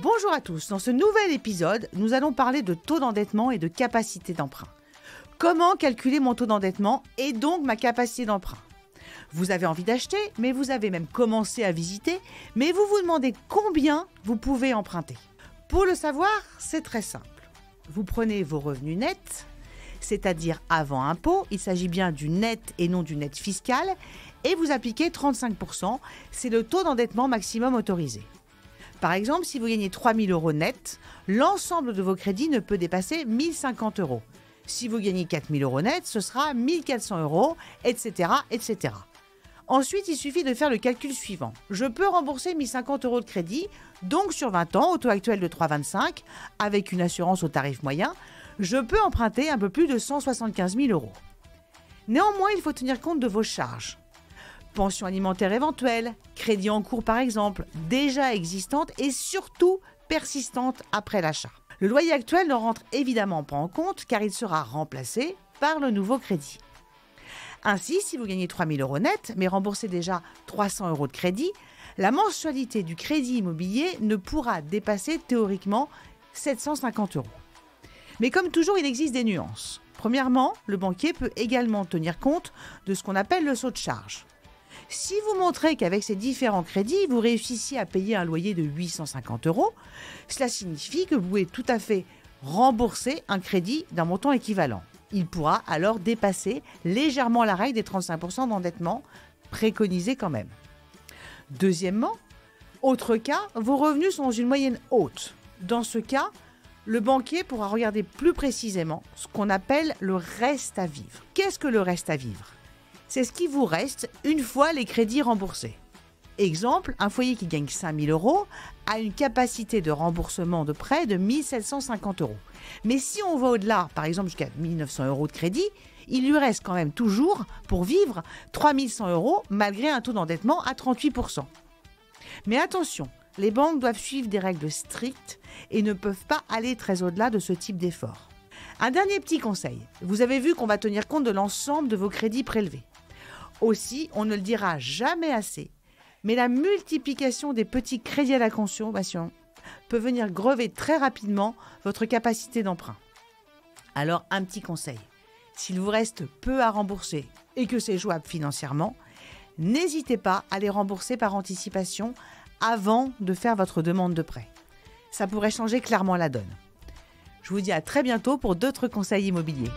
Bonjour à tous, dans ce nouvel épisode, nous allons parler de taux d'endettement et de capacité d'emprunt. Comment calculer mon taux d'endettement et donc ma capacité d'emprunt? Vous avez envie d'acheter, mais vous avez même commencé à visiter, mais vous vous demandez combien vous pouvez emprunter. Pour le savoir, c'est très simple. Vous prenez vos revenus nets, c'est-à-dire avant impôt, il s'agit bien du net et non du net fiscal, et vous appliquez 35%, c'est le taux d'endettement maximum autorisé. Par exemple, si vous gagnez 3 000 € net, l'ensemble de vos crédits ne peut dépasser 1 050 €. Si vous gagnez 4 000 € net, ce sera 1 400 €, etc., etc. Ensuite, il suffit de faire le calcul suivant. Je peux rembourser 1 050 € de crédit, donc sur 20 ans, au taux actuel de 3,25, avec une assurance au tarif moyen, je peux emprunter un peu plus de 175 000 €. Néanmoins, il faut tenir compte de vos charges. Pension alimentaire éventuelle, crédit en cours par exemple, déjà existante et surtout persistante après l'achat. Le loyer actuel ne rentre évidemment pas en compte car il sera remplacé par le nouveau crédit. Ainsi, si vous gagnez 3 000 € net mais remboursez déjà 300 € de crédit, la mensualité du crédit immobilier ne pourra dépasser théoriquement 750 €. Mais comme toujours, il existe des nuances. Premièrement, le banquier peut également tenir compte de ce qu'on appelle le saut de charge. Si vous montrez qu'avec ces différents crédits, vous réussissiez à payer un loyer de 850 €, cela signifie que vous pouvez tout à fait rembourser un crédit d'un montant équivalent. Il pourra alors dépasser légèrement la règle des 35% d'endettement, préconisée quand même. Deuxièmement, autre cas, vos revenus sont dans une moyenne haute. Dans ce cas, le banquier pourra regarder plus précisément ce qu'on appelle le reste à vivre. Qu'est-ce que le reste à vivre ? C'est ce qui vous reste une fois les crédits remboursés. Exemple, un foyer qui gagne 5 000 € a une capacité de remboursement de prêt de 1 750 €. Mais si on va au-delà, par exemple jusqu'à 1 900 € de crédit, il lui reste quand même toujours, pour vivre, 3 100 € malgré un taux d'endettement à 38%. Mais attention, les banques doivent suivre des règles strictes et ne peuvent pas aller très au-delà de ce type d'effort. Un dernier petit conseil, vous avez vu qu'on va tenir compte de l'ensemble de vos crédits prélevés. Aussi, on ne le dira jamais assez, mais la multiplication des petits crédits à la consommation peut venir grever très rapidement votre capacité d'emprunt. Alors, un petit conseil, s'il vous reste peu à rembourser et que c'est jouable financièrement, n'hésitez pas à les rembourser par anticipation avant de faire votre demande de prêt. Ça pourrait changer clairement la donne. Je vous dis à très bientôt pour d'autres conseils immobiliers.